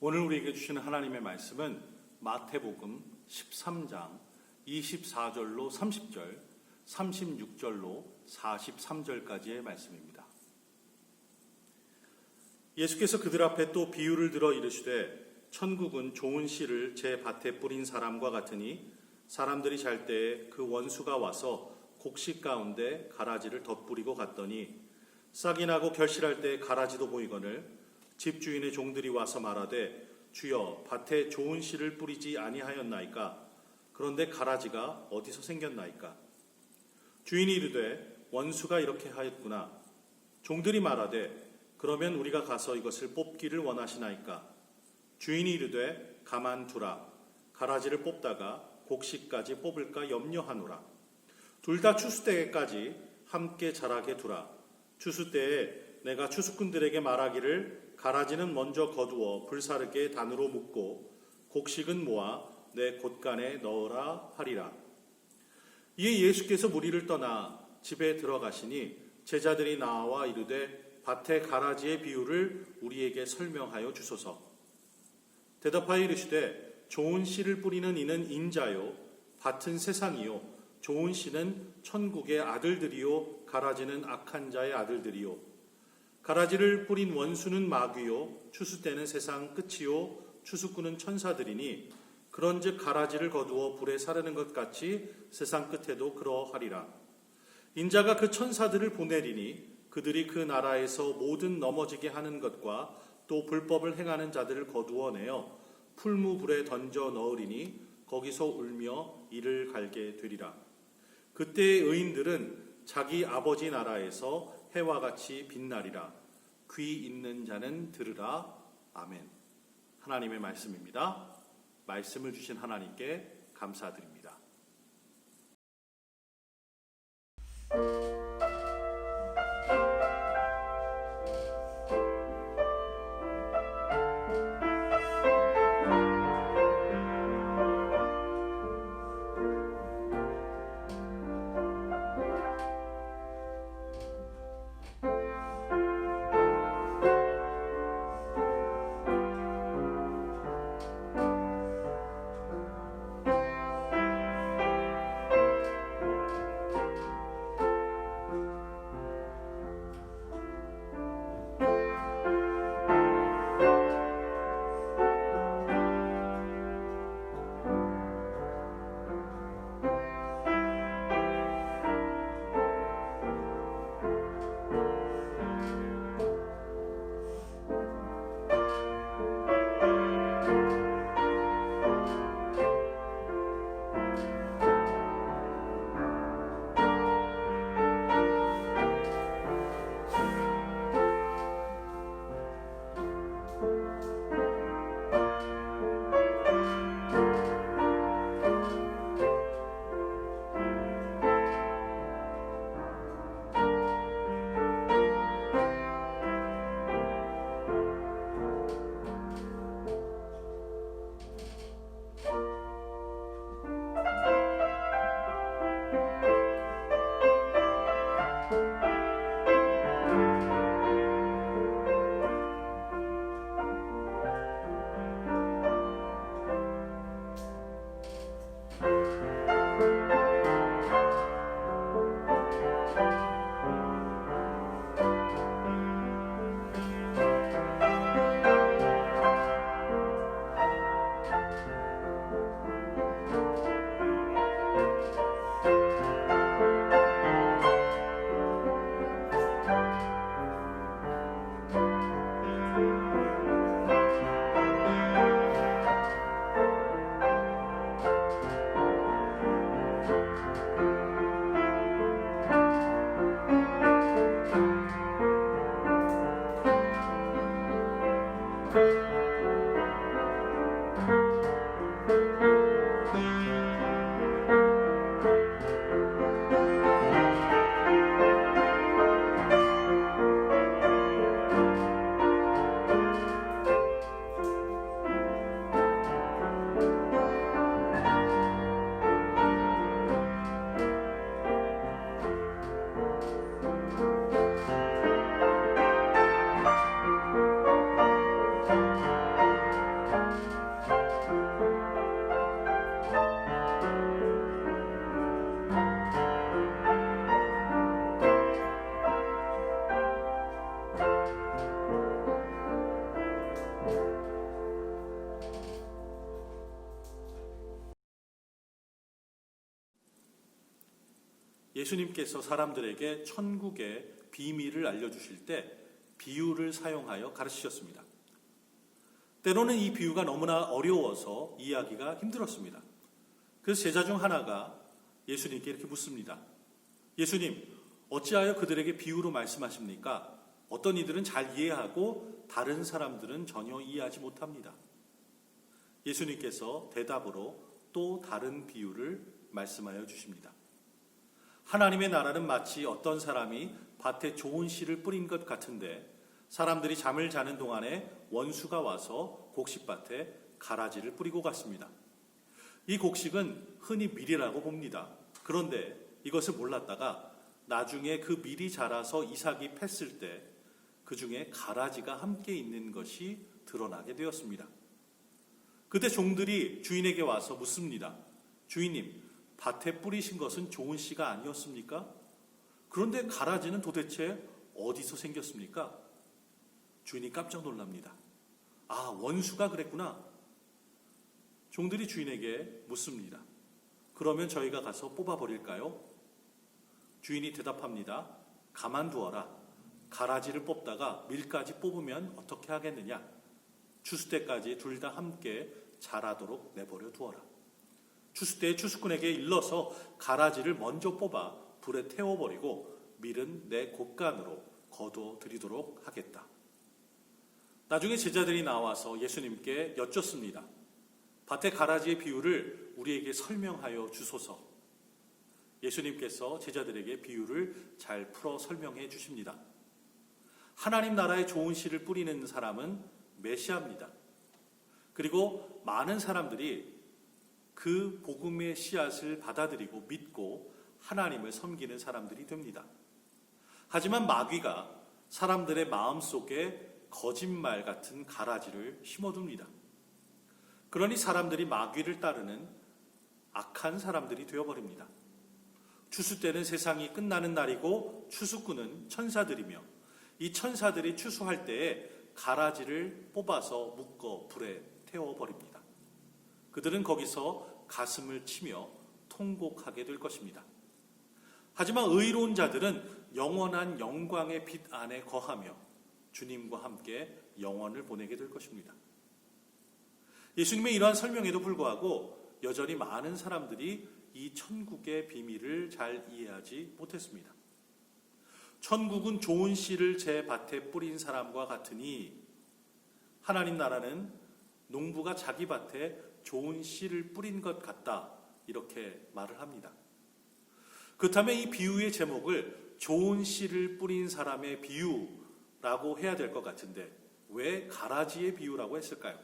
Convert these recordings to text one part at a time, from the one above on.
오늘 우리에게 주시는 하나님의 말씀은 마태복음 13장 24절로 30절, 36절로 43절까지의 말씀입니다. 예수께서 그들 앞에 또 비유를 들어 이르시되 천국은 좋은 씨를 제 밭에 뿌린 사람과 같으니 사람들이 잘 때에 그 원수가 와서 곡식 가운데 가라지를 덧뿌리고 갔더니 싹이 나고 결실할 때 가라지도 보이거늘 집주인의 종들이 와서 말하되 주여 밭에 좋은 씨를 뿌리지 아니하였나이까? 그런데 가라지가 어디서 생겼나이까? 주인이 이르되 원수가 이렇게 하였구나. 종들이 말하되 그러면 우리가 가서 이것을 뽑기를 원하시나이까? 주인이 이르되 가만두라. 가라지를 뽑다가 곡식까지 뽑을까 염려하노라. 둘 다 추수 때까지 함께 자라게 두라. 추수 때에 내가 추수꾼들에게 말하기를 가라지는 먼저 거두어 불사르게 단으로 묶고 곡식은 모아 내 곳간에 넣으라 하리라. 이에 예수께서 무리를 떠나 집에 들어가시니 제자들이 나와 이르되 밭의 가라지의 비유를 우리에게 설명하여 주소서. 대답하여 이르시되 좋은 씨를 뿌리는 이는 인자요 밭은 세상이요 좋은 씨는 천국의 아들들이요 가라지는 악한 자의 아들들이요 가라지를 뿌린 원수는 마귀요 추수 때는 세상 끝이요 추수꾼은 천사들이니 그런즉 가라지를 거두어 불에 사르는 것 같이 세상 끝에도 그러하리라. 인자가 그 천사들을 보내리니 그들이 그 나라에서 모든 넘어지게 하는 것과 또 불법을 행하는 자들을 거두어내어 풀무불에 던져 넣으리니 거기서 울며 이를 갈게 되리라. 그때의 의인들은 자기 아버지 나라에서 해와 같이 빛나리라. 귀 있는 자는 들으라. 아멘. 하나님의 말씀입니다. 말씀을 주신 하나님께 감사드립니다. 예수님께서 사람들에게 천국의 비밀을 알려주실 때 비유를 사용하여 가르치셨습니다. 때로는 이 비유가 너무나 어려워서 이해하기가 힘들었습니다. 그래서 제자 중 하나가 예수님께 이렇게 묻습니다. 예수님, 어찌하여 그들에게 비유로 말씀하십니까? 어떤 이들은 잘 이해하고 다른 사람들은 전혀 이해하지 못합니다. 예수님께서 대답으로 또 다른 비유를 말씀하여 주십니다. 하나님의 나라는 마치 어떤 사람이 밭에 좋은 씨를 뿌린 것 같은데 사람들이 잠을 자는 동안에 원수가 와서 곡식밭에 가라지를 뿌리고 갔습니다. 이 곡식은 흔히 밀이라고 봅니다. 그런데 이것을 몰랐다가 나중에 그 밀이 자라서 이삭이 팼을 때 그 중에 가라지가 함께 있는 것이 드러나게 되었습니다. 그때 종들이 주인에게 와서 묻습니다. 주인님, 밭에 뿌리신 것은 좋은 씨가 아니었습니까? 그런데 가라지는 도대체 어디서 생겼습니까? 주인이 깜짝 놀랍니다. 아, 원수가 그랬구나. 종들이 주인에게 묻습니다. 그러면 저희가 가서 뽑아버릴까요? 주인이 대답합니다. 가만두어라. 가라지를 뽑다가 밀까지 뽑으면 어떻게 하겠느냐? 추수 때까지 둘 다 함께 자라도록 내버려 두어라. 추수 때에 추수꾼에게 일러서 가라지를 먼저 뽑아 불에 태워버리고 밀은 내 곳간으로 거둬들이도록 하겠다. 나중에 제자들이 나와서 예수님께 여쭙습니다. 밭의 가라지의 비유를 우리에게 설명하여 주소서. 예수님께서 제자들에게 비유를 잘 풀어 설명해 주십니다. 하나님 나라의 좋은 씨를 뿌리는 사람은 메시아입니다. 그리고 많은 사람들이 그 복음의 씨앗을 받아들이고 믿고 하나님을 섬기는 사람들이 됩니다. 하지만 마귀가 사람들의 마음속에 거짓말 같은 가라지를 심어둡니다. 그러니 사람들이 마귀를 따르는 악한 사람들이 되어버립니다. 추수 때는 세상이 끝나는 날이고 추수꾼은 천사들이며 이 천사들이 추수할 때에 가라지를 뽑아서 묶어 불에 태워버립니다. 그들은 거기서 가슴을 치며 통곡하게 될 것입니다. 하지만 의로운 자들은 영원한 영광의 빛 안에 거하며 주님과 함께 영원을 보내게 될 것입니다. 예수님의 이러한 설명에도 불구하고 여전히 많은 사람들이 이 천국의 비밀을 잘 이해하지 못했습니다. 천국은 좋은 씨를 제 밭에 뿌린 사람과 같으니 하나님 나라는 농부가 자기 밭에 좋은 씨를 뿌린 것 같다. 이렇게 말을 합니다. 그렇다면 이 비유의 제목을 좋은 씨를 뿌린 사람의 비유라고 해야 될 것 같은데 왜 가라지의 비유라고 했을까요?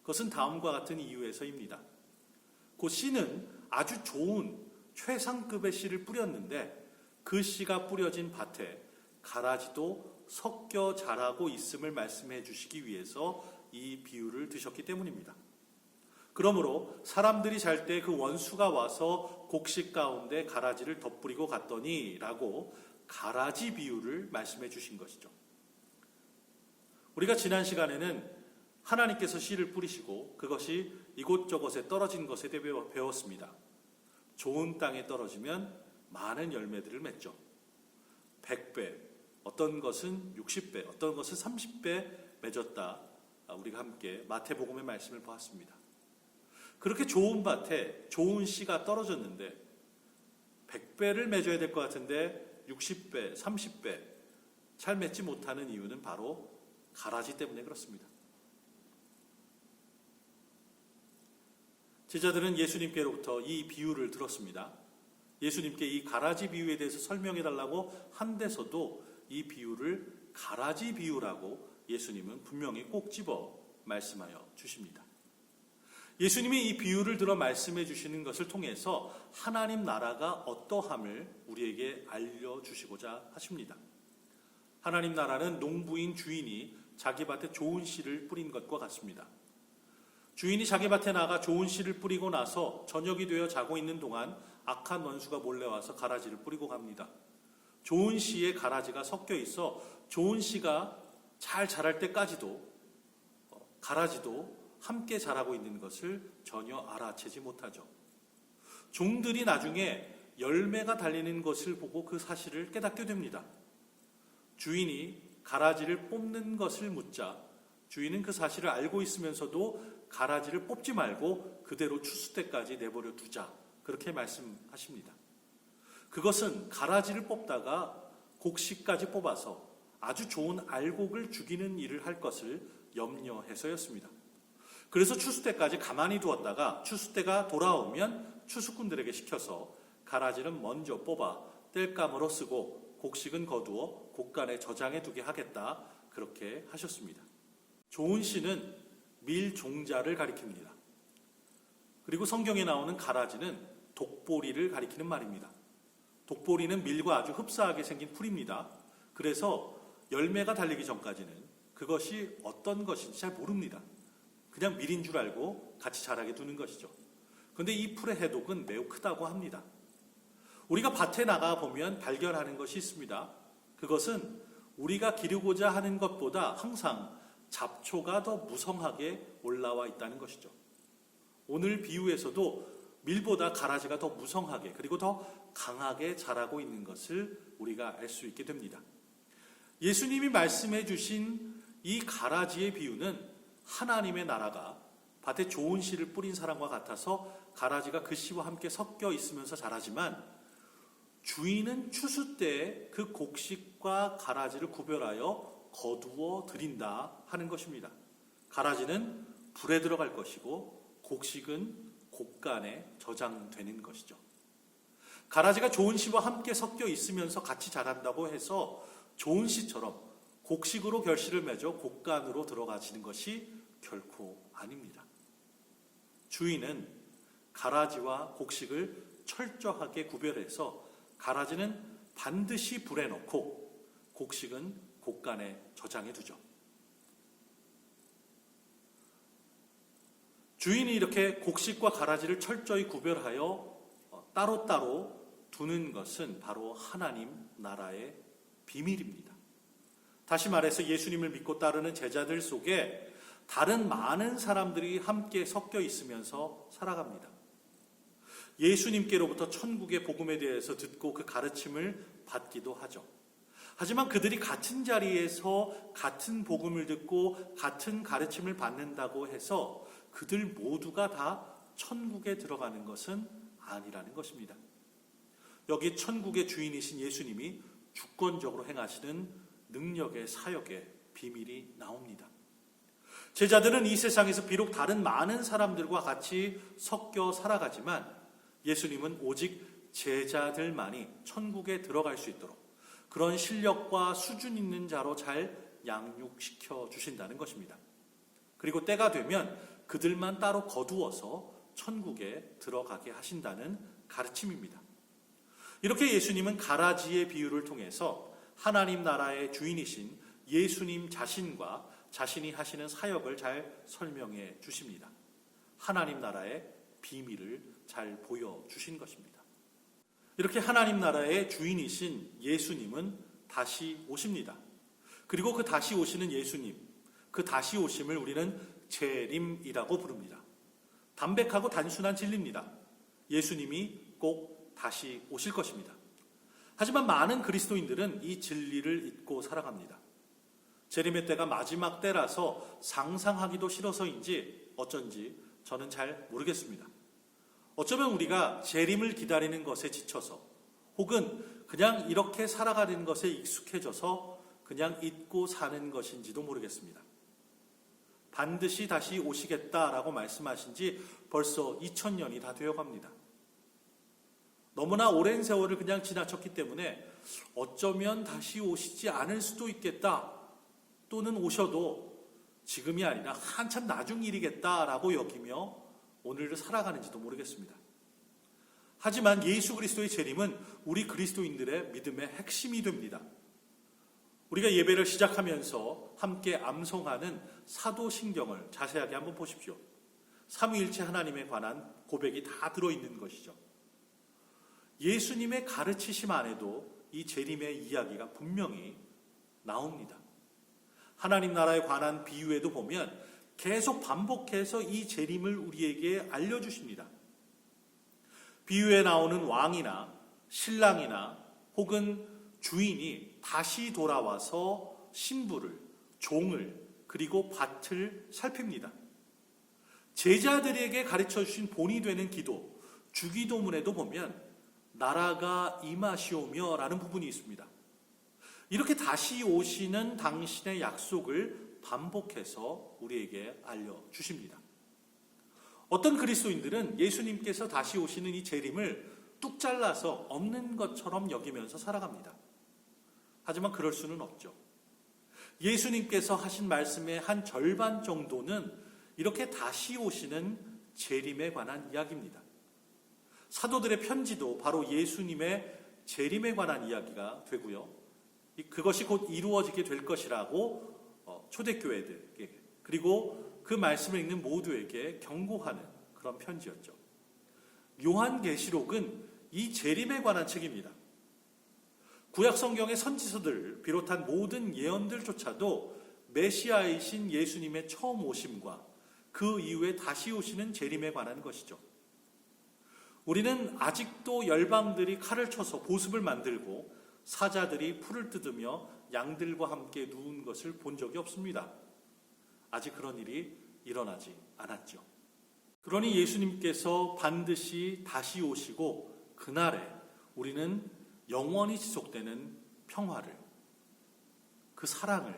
그것은 다음과 같은 이유에서입니다. 그 씨는 아주 좋은 최상급의 씨를 뿌렸는데 그 씨가 뿌려진 밭에 가라지도 섞여 자라고 있음을 말씀해 주시기 위해서 이 비유를 드셨기 때문입니다. 그러므로 사람들이 잘 때 그 원수가 와서 곡식 가운데 가라지를 덧뿌리고 갔더니 라고 가라지 비유를 말씀해 주신 것이죠. 우리가 지난 시간에는 하나님께서 씨를 뿌리시고 그것이 이곳저곳에 떨어진 것에 대해 배웠습니다. 좋은 땅에 떨어지면 많은 열매들을 맺죠. 100배, 어떤 것은 60배, 어떤 것은 30배 맺었다. 우리가 함께 마태복음의 말씀을 보았습니다. 그렇게 좋은 밭에 좋은 씨가 떨어졌는데 100배를 맺어야 될 것 같은데 60배, 30배 잘 맺지 못하는 이유는 바로 가라지 때문에 그렇습니다. 제자들은 예수님께로부터 이 비유를 들었습니다. 예수님께 이 가라지 비유에 대해서 설명해 달라고 한 데서도 이 비유를 가라지 비유라고 예수님은 분명히 꼭 집어 말씀하여 주십니다. 예수님이 이 비유를 들어 말씀해 주시는 것을 통해서 하나님 나라가 어떠함을 우리에게 알려주시고자 하십니다. 하나님 나라는 농부인 주인이 자기 밭에 좋은 씨를 뿌린 것과 같습니다. 주인이 자기 밭에 나가 좋은 씨를 뿌리고 나서 저녁이 되어 자고 있는 동안 악한 원수가 몰래 와서 가라지를 뿌리고 갑니다. 좋은 씨에 가라지가 섞여 있어 좋은 씨가 잘 자랄 때까지도 가라지도 함께 자라고 있는 것을 전혀 알아채지 못하죠. 종들이 나중에 열매가 달리는 것을 보고 그 사실을 깨닫게 됩니다. 주인이 가라지를 뽑는 것을 묻자 주인은 그 사실을 알고 있으면서도 가라지를 뽑지 말고 그대로 추수 때까지 내버려 두자, 그렇게 말씀하십니다. 그것은 가라지를 뽑다가 곡식까지 뽑아서 아주 좋은 알곡을 죽이는 일을 할 것을 염려해서였습니다. 그래서 추수 때까지 가만히 두었다가 추수 때가 돌아오면 추수꾼들에게 시켜서 가라지는 먼저 뽑아 땔감으로 쓰고 곡식은 거두어 곡간에 저장해 두게 하겠다, 그렇게 하셨습니다. 좋은 씨는 밀 종자를 가리킵니다. 그리고 성경에 나오는 가라지는 독보리를 가리키는 말입니다. 독보리는 밀과 아주 흡사하게 생긴 풀입니다. 그래서 열매가 달리기 전까지는 그것이 어떤 것인지 잘 모릅니다. 그냥 밀인 줄 알고 같이 자라게 두는 것이죠. 그런데 이 풀의 해독은 매우 크다고 합니다. 우리가 밭에 나가 보면 발견하는 것이 있습니다. 그것은 우리가 기르고자 하는 것보다 항상 잡초가 더 무성하게 올라와 있다는 것이죠. 오늘 비유에서도 밀보다 가라지가 더 무성하게 그리고 더 강하게 자라고 있는 것을 우리가 알 수 있게 됩니다. 예수님이 말씀해 주신 이 가라지의 비유는 하나님의 나라가 밭에 좋은 씨를 뿌린 사람과 같아서 가라지가 그 씨와 함께 섞여 있으면서 자라지만 주인은 추수 때에 그 곡식과 가라지를 구별하여 거두어 드린다 하는 것입니다. 가라지는 불에 들어갈 것이고 곡식은 곡간에 저장되는 것이죠. 가라지가 좋은 씨와 함께 섞여 있으면서 같이 자란다고 해서 좋은 씨처럼 곡식으로 결실을 맺어 곡간으로 들어가지는 것이 결코 아닙니다. 주인은 가라지와 곡식을 철저하게 구별해서 가라지는 반드시 불에 넣고 곡식은 곡간에 저장해 두죠. 주인이 이렇게 곡식과 가라지를 철저히 구별하여 따로따로 두는 것은 바로 하나님 나라의 비밀입니다. 다시 말해서 예수님을 믿고 따르는 제자들 속에 다른 많은 사람들이 함께 섞여 있으면서 살아갑니다. 예수님께로부터 천국의 복음에 대해서 듣고 그 가르침을 받기도 하죠. 하지만 그들이 같은 자리에서 같은 복음을 듣고 같은 가르침을 받는다고 해서 그들 모두가 다 천국에 들어가는 것은 아니라는 것입니다. 여기 천국의 주인이신 예수님이 주권적으로 행하시는 능력의 사역의 비밀이 나옵니다. 제자들은 이 세상에서 비록 다른 많은 사람들과 같이 섞여 살아가지만 예수님은 오직 제자들만이 천국에 들어갈 수 있도록 그런 실력과 수준 있는 자로 잘 양육시켜 주신다는 것입니다. 그리고 때가 되면 그들만 따로 거두어서 천국에 들어가게 하신다는 가르침입니다. 이렇게 예수님은 가라지의 비유를 통해서 하나님 나라의 주인이신 예수님 자신과 자신이 하시는 사역을 잘 설명해 주십니다. 하나님 나라의 비밀을 잘 보여주신 것입니다. 이렇게 하나님 나라의 주인이신 예수님은 다시 오십니다. 그리고 그 다시 오시는 예수님, 그 다시 오심을 우리는 재림이라고 부릅니다. 담백하고 단순한 진리입니다. 예수님이 꼭 다시 오실 것입니다. 하지만 많은 그리스도인들은 이 진리를 잊고 살아갑니다. 재림의 때가 마지막 때라서 상상하기도 싫어서인지 어쩐지 저는 잘 모르겠습니다. 어쩌면 우리가 재림을 기다리는 것에 지쳐서 혹은 그냥 이렇게 살아가는 것에 익숙해져서 그냥 잊고 사는 것인지도 모르겠습니다. 반드시 다시 오시겠다라고 말씀하신 지 벌써 2000년이 다 되어갑니다. 너무나 오랜 세월을 그냥 지나쳤기 때문에 어쩌면 다시 오시지 않을 수도 있겠다, 또는 오셔도 지금이 아니라 한참 나중 일이겠다라고 여기며 오늘을 살아가는지도 모르겠습니다. 하지만 예수 그리스도의 재림은 우리 그리스도인들의 믿음의 핵심이 됩니다. 우리가 예배를 시작하면서 함께 암송하는 사도신경을 자세하게 한번 보십시오. 삼위일체 하나님에 관한 고백이 다 들어있는 것이죠. 예수님의 가르치심 안에도 이 재림의 이야기가 분명히 나옵니다. 하나님 나라에 관한 비유에도 보면 계속 반복해서 이 재림을 우리에게 알려주십니다. 비유에 나오는 왕이나 신랑이나 혹은 주인이 다시 돌아와서 신부를, 종을, 그리고 밭을 살핍니다. 제자들에게 가르쳐 주신 본이 되는 기도, 주기도문에도 보면 나라가 임하시오며 라는 부분이 있습니다. 이렇게 다시 오시는 당신의 약속을 반복해서 우리에게 알려주십니다. 어떤 그리스도인들은 예수님께서 다시 오시는 이 재림을 뚝 잘라서 없는 것처럼 여기면서 살아갑니다. 하지만 그럴 수는 없죠. 예수님께서 하신 말씀의 한 절반 정도는 이렇게 다시 오시는 재림에 관한 이야기입니다. 사도들의 편지도 바로 예수님의 재림에 관한 이야기가 되고요. 그것이 곧 이루어지게 될 것이라고 초대교회들에게, 그리고 그 말씀을 읽는 모두에게 경고하는 그런 편지였죠. 요한계시록은 이 재림에 관한 책입니다. 구약 성경의 선지서들 비롯한 모든 예언들조차도 메시아이신 예수님의 처음 오심과 그 이후에 다시 오시는 재림에 관한 것이죠. 우리는 아직도 열방들이 칼을 쳐서 보습을 만들고 사자들이 풀을 뜯으며 양들과 함께 누운 것을 본 적이 없습니다. 아직 그런 일이 일어나지 않았죠. 그러니 예수님께서 반드시 다시 오시고 그날에 우리는 영원히 지속되는 평화를, 그 사랑을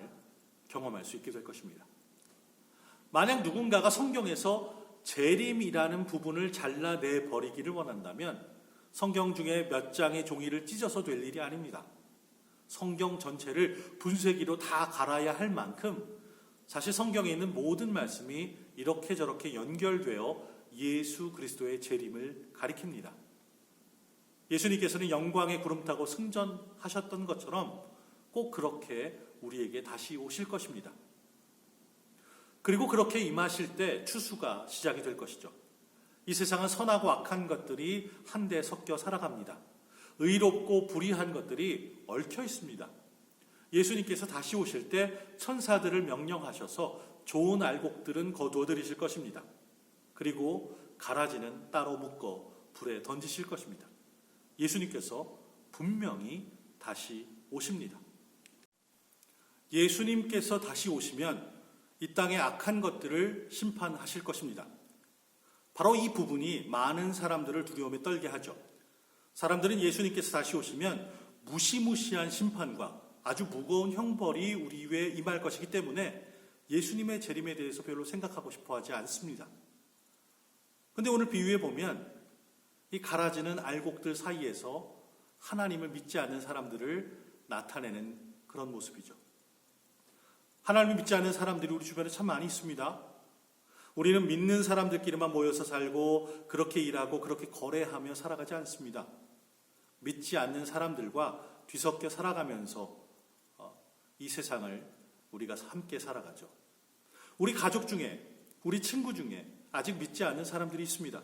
경험할 수 있게 될 것입니다. 만약 누군가가 성경에서 재림이라는 부분을 잘라내 버리기를 원한다면 성경 중에 몇 장의 종이를 찢어서 될 일이 아닙니다. 성경 전체를 분쇄기로 다 갈아야 할 만큼 사실 성경에 있는 모든 말씀이 이렇게 저렇게 연결되어 예수 그리스도의 재림을 가리킵니다. 예수님께서는 영광의 구름 타고 승전하셨던 것처럼 꼭 그렇게 우리에게 다시 오실 것입니다. 그리고 그렇게 임하실 때 추수가 시작이 될 것이죠. 이 세상은 선하고 악한 것들이 한데 섞여 살아갑니다. 의롭고 불의한 것들이 얽혀 있습니다. 예수님께서 다시 오실 때 천사들을 명령하셔서 좋은 알곡들은 거두어 들이실 것입니다. 그리고 가라지는 따로 묶어 불에 던지실 것입니다. 예수님께서 분명히 다시 오십니다. 예수님께서 다시 오시면 이 땅의 악한 것들을 심판하실 것입니다. 바로 이 부분이 많은 사람들을 두려움에 떨게 하죠. 사람들은 예수님께서 다시 오시면 무시무시한 심판과 아주 무거운 형벌이 우리 위에 임할 것이기 때문에 예수님의 재림에 대해서 별로 생각하고 싶어 하지 않습니다. 그런데 오늘 비유에 보면 이 가라지는 알곡들 사이에서 하나님을 믿지 않는 사람들을 나타내는 그런 모습이죠. 하나님을 믿지 않는 사람들이 우리 주변에 참 많이 있습니다. 우리는 믿는 사람들끼리만 모여서 살고 그렇게 일하고 그렇게 거래하며 살아가지 않습니다. 믿지 않는 사람들과 뒤섞여 살아가면서 이 세상을 우리가 함께 살아가죠. 우리 가족 중에, 우리 친구 중에 아직 믿지 않는 사람들이 있습니다.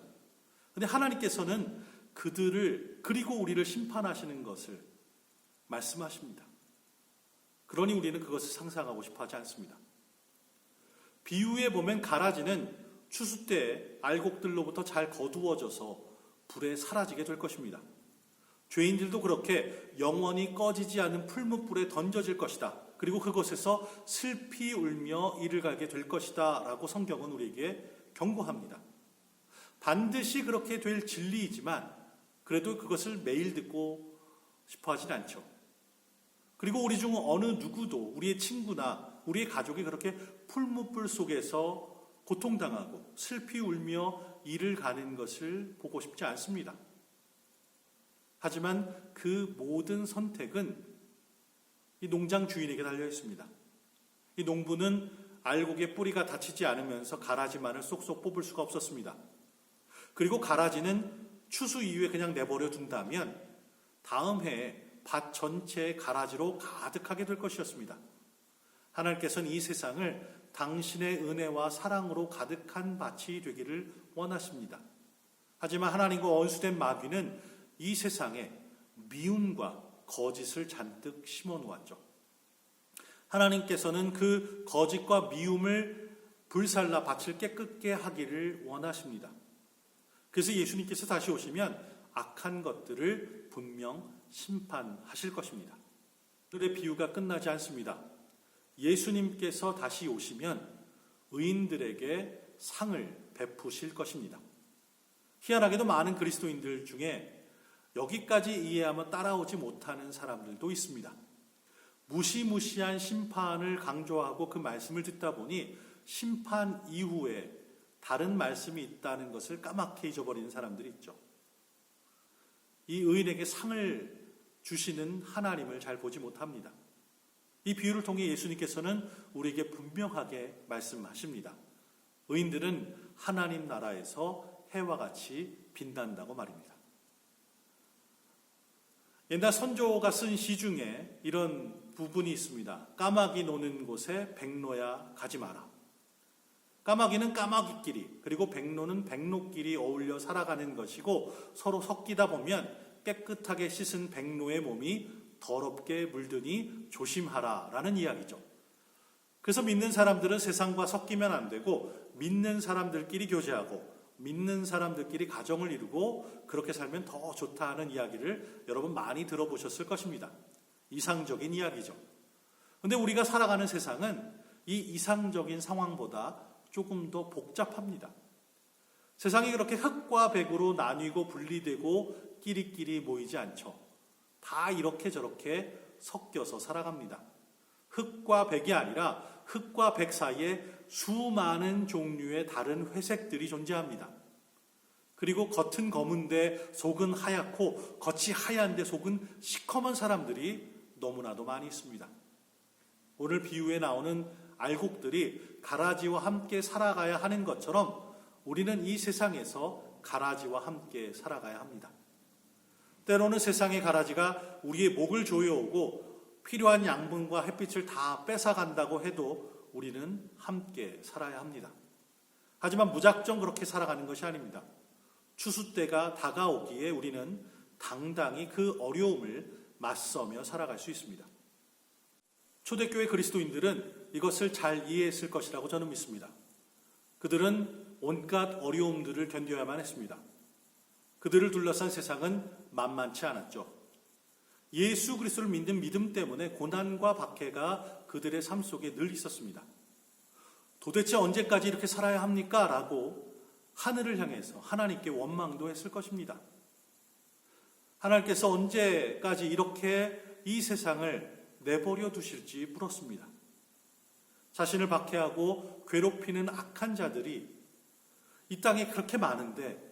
그런데 하나님께서는 그들을, 그리고 우리를 심판하시는 것을 말씀하십니다. 그러니 우리는 그것을 상상하고 싶어 하지 않습니다. 비유에 보면 가라지는 추수 때 알곡들로부터 잘 거두어져서 불에 사라지게 될 것입니다. 죄인들도 그렇게 영원히 꺼지지 않는 풀무불에 던져질 것이다. 그리고 그곳에서 슬피 울며 이를 가게 될 것이다 라고 성경은 우리에게 경고합니다. 반드시 그렇게 될 진리이지만 그래도 그것을 매일 듣고 싶어 하진 않죠. 그리고 우리 중 어느 누구도 우리의 친구나 우리의 가족이 그렇게 풀무불 속에서 고통당하고 슬피 울며 이를 가는 것을 보고 싶지 않습니다. 하지만 그 모든 선택은 이 농장 주인에게 달려 있습니다. 이 농부는 알곡의 뿌리가 다치지 않으면서 가라지만을 쏙쏙 뽑을 수가 없었습니다. 그리고 가라지는 추수 이후에 그냥 내버려 둔다면 다음 해에 밭 전체에 가라지로 가득하게 될 것이었습니다. 하나님께서는 이 세상을 당신의 은혜와 사랑으로 가득한 밭이 되기를 원하십니다. 하지만 하나님과 원수된 마귀는 이 세상에 미움과 거짓을 잔뜩 심어 놓았죠. 하나님께서는 그 거짓과 미움을 불살라 밭을 깨끗게 하기를 원하십니다. 그래서 예수님께서 다시 오시면 악한 것들을 분명 심판하실 것입니다. 오늘의 비유가 끝나지 않습니다. 예수님께서 다시 오시면 의인들에게 상을 베푸실 것입니다. 희한하게도 많은 그리스도인들 중에 여기까지 이해하면 따라오지 못하는 사람들도 있습니다. 무시무시한 심판을 강조하고 그 말씀을 듣다 보니 심판 이후에 다른 말씀이 있다는 것을 까맣게 잊어버리는 사람들이 있죠. 이 의인에게 상을 주시는 하나님을 잘 보지 못합니다. 이 비유를 통해 예수님께서는 우리에게 분명하게 말씀하십니다. 의인들은 하나님 나라에서 해와 같이 빛난다고 말입니다. 옛날 선조가 쓴 시 중에 이런 부분이 있습니다. 까마귀 노는 곳에 백로야 가지 마라. 까마귀는 까마귀끼리, 그리고 백로는 백로끼리 어울려 살아가는 것이고 서로 섞이다 보면 깨끗하게 씻은 백로의 몸이 더럽게 물드니 조심하라 라는 이야기죠. 그래서 믿는 사람들은 세상과 섞이면 안 되고 믿는 사람들끼리 교제하고 믿는 사람들끼리 가정을 이루고 그렇게 살면 더 좋다 하는 이야기를 여러분 많이 들어보셨을 것입니다. 이상적인 이야기죠. 그런데 우리가 살아가는 세상은 이 이상적인 상황보다 조금 더 복잡합니다. 세상이 그렇게 흙과 백으로 나뉘고 분리되고 끼리끼리 모이지 않죠. 다 이렇게 저렇게 섞여서 살아갑니다. 흙과 백이 아니라 흙과 백 사이에 수많은 종류의 다른 회색들이 존재합니다. 그리고 겉은 검은데 속은 하얗고 겉이 하얀데 속은 시커먼 사람들이 너무나도 많이 있습니다. 오늘 비유에 나오는 알곡들이 가라지와 함께 살아가야 하는 것처럼 우리는 이 세상에서 가라지와 함께 살아가야 합니다. 때로는 세상의 가라지가 우리의 목을 조여오고 필요한 양분과 햇빛을 다 뺏어간다고 해도 우리는 함께 살아야 합니다. 하지만 무작정 그렇게 살아가는 것이 아닙니다. 추수 때가 다가오기에 우리는 당당히 그 어려움을 맞서며 살아갈 수 있습니다. 초대교회 그리스도인들은 이것을 잘 이해했을 것이라고 저는 믿습니다. 그들은 온갖 어려움들을 견뎌야만 했습니다. 그들을 둘러싼 세상은 만만치 않았죠. 예수 그리스도를 믿는 믿음 때문에 고난과 박해가 그들의 삶 속에 늘 있었습니다. 도대체 언제까지 이렇게 살아야 합니까? 라고 하늘을 향해서 하나님께 원망도 했을 것입니다. 하나님께서 언제까지 이렇게 이 세상을 내버려 두실지 물었습니다. 자신을 박해하고 괴롭히는 악한 자들이 이 땅에 그렇게 많은데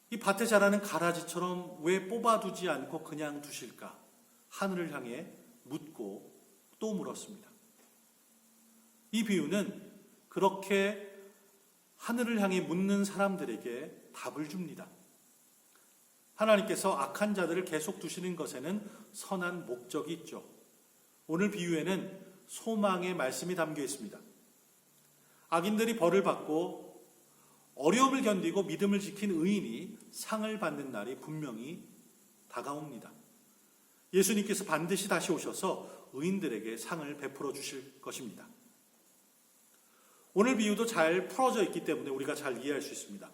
이 밭에 자라는 가라지처럼 왜 뽑아두지 않고 그냥 두실까? 하늘을 향해 묻고 또 물었습니다. 이 비유는 그렇게 하늘을 향해 묻는 사람들에게 답을 줍니다. 하나님께서 악한 자들을 계속 두시는 것에는 선한 목적이 있죠. 오늘 비유에는 소망의 말씀이 담겨 있습니다. 악인들이 벌을 받고 어려움을 견디고 믿음을 지킨 의인이 상을 받는 날이 분명히 다가옵니다. 예수님께서 반드시 다시 오셔서 의인들에게 상을 베풀어 주실 것입니다. 오늘 비유도 잘 풀어져 있기 때문에 우리가 잘 이해할 수 있습니다.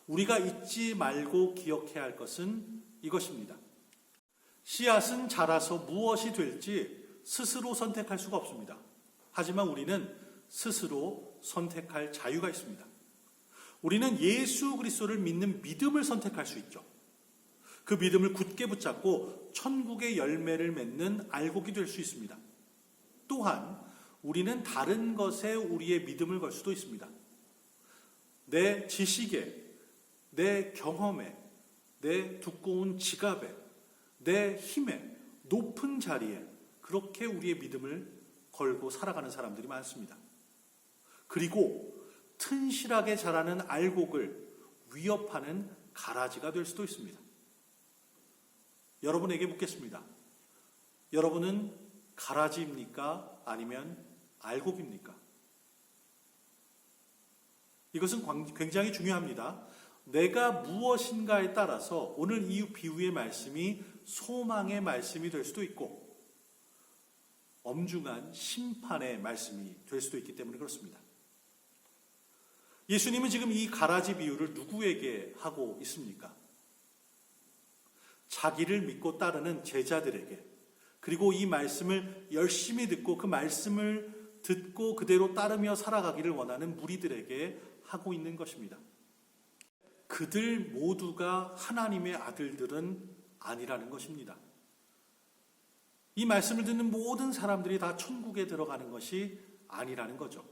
우리가 잊지 말고 기억해야 할 것은 이것입니다. 씨앗은 자라서 무엇이 될지 스스로 선택할 수가 없습니다. 하지만 우리는 스스로 선택할 자유가 있습니다. 우리는 예수 그리스도를 믿는 믿음을 선택할 수 있죠. 그 믿음을 굳게 붙잡고 천국의 열매를 맺는 알곡이 될 수 있습니다. 또한 우리는 다른 것에 우리의 믿음을 걸 수도 있습니다. 내 지식에, 내 경험에, 내 두꺼운 지갑에, 내 힘에, 높은 자리에 그렇게 우리의 믿음을 걸고 살아가는 사람들이 많습니다. 그리고 튼실하게 자라는 알곡을 위협하는 가라지가 될 수도 있습니다. 여러분에게 묻겠습니다. 여러분은 가라지입니까? 아니면 알곡입니까? 이것은 굉장히 중요합니다. 내가 무엇인가에 따라서 오늘 이 비유의 말씀이 소망의 말씀이 될 수도 있고 엄중한 심판의 말씀이 될 수도 있기 때문에 그렇습니다. 예수님은 지금 이 가라지 비유를 누구에게 하고 있습니까? 자기를 믿고 따르는 제자들에게, 그리고 이 말씀을 열심히 듣고 그 말씀을 듣고 그대로 따르며 살아가기를 원하는 무리들에게 하고 있는 것입니다. 그들 모두가 하나님의 아들들은 아니라는 것입니다. 이 말씀을 듣는 모든 사람들이 다 천국에 들어가는 것이 아니라는 거죠.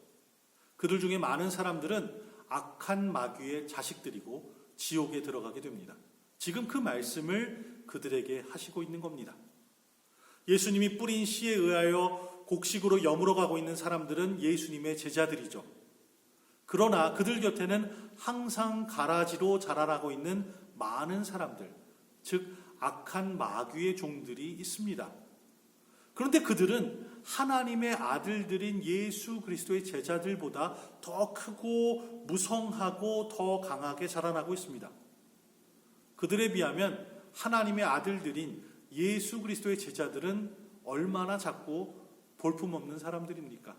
그들 중에 많은 사람들은 악한 마귀의 자식들이고 지옥에 들어가게 됩니다. 지금 그 말씀을 그들에게 하시고 있는 겁니다. 예수님이 뿌린 씨에 의하여 곡식으로 여물어 가고 있는 사람들은 예수님의 제자들이죠. 그러나 그들 곁에는 항상 가라지로 자라나고 있는 많은 사람들, 즉 악한 마귀의 종들이 있습니다. 그런데 그들은 하나님의 아들들인 예수 그리스도의 제자들보다 더 크고 무성하고 더 강하게 자라나고 있습니다. 그들에 비하면 하나님의 아들들인 예수 그리스도의 제자들은 얼마나 작고 볼품없는 사람들입니까?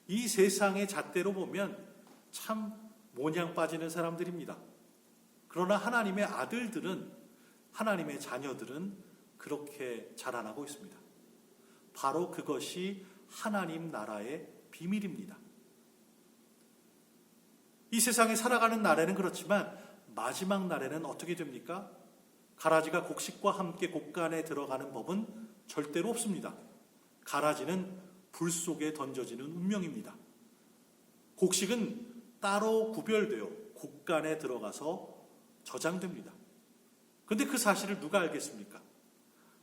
이 세상의 잣대로 보면 참 모냥 빠지는 사람들입니다. 그러나 하나님의 아들들은, 하나님의 자녀들은 그렇게 자라나고 있습니다. 바로 그것이 하나님 나라의 비밀입니다. 이 세상에 살아가는 날에는 그렇지만 마지막 날에는 어떻게 됩니까? 가라지가 곡식과 함께 곡간에 들어가는 법은 절대로 없습니다. 가라지는 불 속에 던져지는 운명입니다. 곡식은 따로 구별되어 곡간에 들어가서 저장됩니다. 그런데 그 사실을 누가 알겠습니까?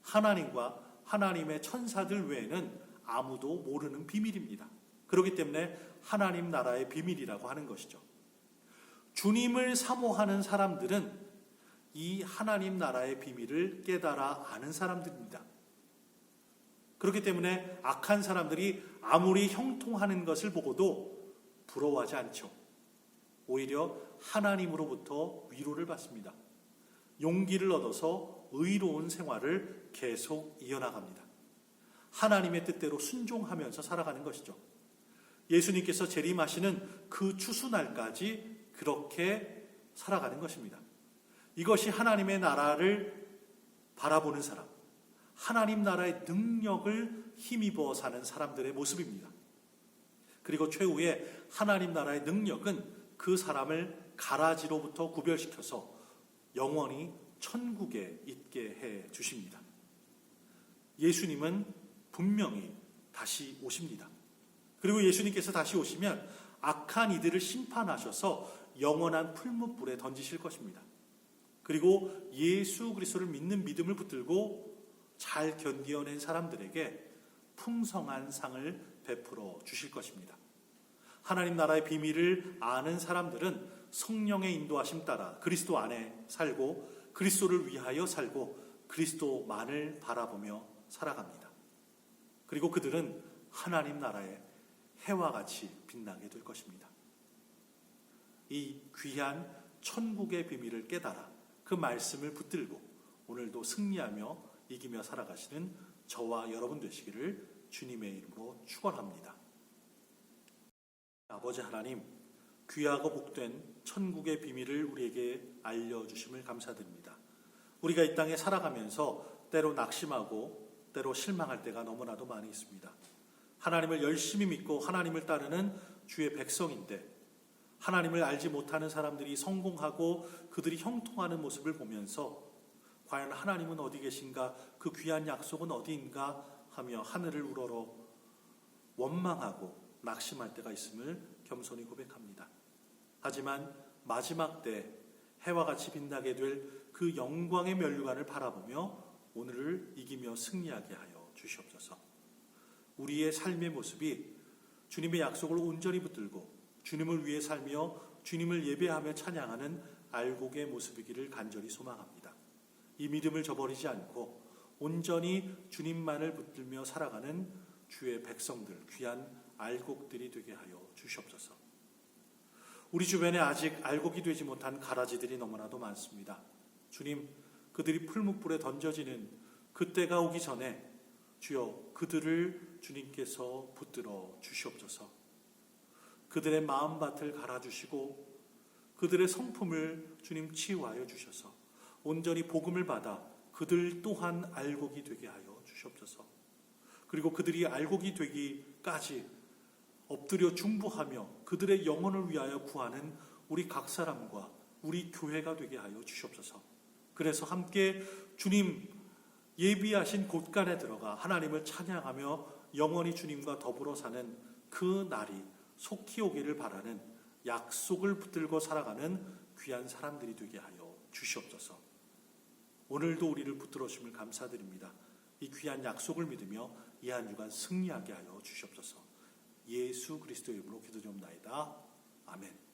하나님과 하나님의 천사들 외에는 아무도 모르는 비밀입니다. 그렇기 때문에 하나님 나라의 비밀이라고 하는 것이죠. 주님을 사모하는 사람들은 이 하나님 나라의 비밀을 깨달아 아는 사람들입니다. 그렇기 때문에 악한 사람들이 아무리 형통하는 것을 보고도 부러워하지 않죠. 오히려 하나님으로부터 위로를 받습니다. 용기를 얻어서 의로운 생활을 계속 이어나갑니다. 하나님의 뜻대로 순종하면서 살아가는 것이죠. 예수님께서 재림하시는 그 추수날까지 그렇게 살아가는 것입니다. 이것이 하나님의 나라를 바라보는 사람, 하나님 나라의 능력을 힘입어 사는 사람들의 모습입니다. 그리고 최후에 하나님 나라의 능력은 그 사람을 가라지로부터 구별시켜서 영원히 천국에 있게 해 주십니다. 예수님은 분명히 다시 오십니다. 그리고 예수님께서 다시 오시면 악한 이들을 심판하셔서 영원한 풀무불에 던지실 것입니다. 그리고 예수 그리스도를 믿는 믿음을 붙들고 잘 견디어낸 사람들에게 풍성한 상을 베풀어 주실 것입니다. 하나님 나라의 비밀을 아는 사람들은 성령의 인도하심 따라 그리스도 안에 살고 그리스도를 위하여 살고 그리스도만을 바라보며 살아갑니다. 그리고 그들은 하나님 나라의 해와 같이 빛나게 될 것입니다. 이 귀한 천국의 비밀을 깨달아 그 말씀을 붙들고 오늘도 승리하며 이기며 살아가시는 저와 여러분 되시기를 주님의 이름으로 축원합니다. 아버지 하나님, 귀하고 복된 천국의 비밀을 우리에게 알려주심을 감사드립니다. 우리가 이 땅에 살아가면서 때로 낙심하고 때로 실망할 때가 너무나도 많이 있습니다. 하나님을 열심히 믿고 하나님을 따르는 주의 백성인데 하나님을 알지 못하는 사람들이 성공하고 그들이 형통하는 모습을 보면서 과연 하나님은 어디 계신가, 그 귀한 약속은 어디인가 하며 하늘을 우러러 원망하고 낙심할 때가 있음을 겸손히 고백합니다. 하지만 마지막 때 해와 같이 빛나게 될 그 영광의 면류관을 바라보며 오늘을 이기며 승리하게 하여 주시옵소서. 우리의 삶의 모습이 주님의 약속을 온전히 붙들고 주님을 위해 살며 주님을 예배하며 찬양하는 알곡의 모습이기를 간절히 소망합니다. 이 믿음을 저버리지 않고 온전히 주님만을 붙들며 살아가는 주의 백성들, 귀한 알곡들이 되게 하여 주시옵소서. 우리 주변에 아직 알곡이 되지 못한 가라지들이 너무나도 많습니다. 주님, 그들이 풀무불에 던져지는 그때가 오기 전에 주여 그들을 주님께서 붙들어 주시옵소서. 그들의 마음밭을 갈아주시고 그들의 성품을 주님 치유하여 주셔서 온전히 복음을 받아 그들 또한 알곡이 되게 하여 주시옵소서. 그리고 그들이 알곡이 되기까지 엎드려 중보하며 그들의 영혼을 위하여 구하는 우리 각 사람과 우리 교회가 되게 하여 주시옵소서. 그래서 함께 주님 예비하신 곳간에 들어가 하나님을 찬양하며 영원히 주님과 더불어 사는 그 날이 속히 오기를 바라는 약속을 붙들고 살아가는 귀한 사람들이 되게 하여 주시옵소서. 오늘도 우리를 붙들어 주심을 감사드립니다. 이 귀한 약속을 믿으며 이 한 주간 승리하게 하여 주시옵소서. 예수 그리스도의 이름으로 기도드리옵나이다. 아멘.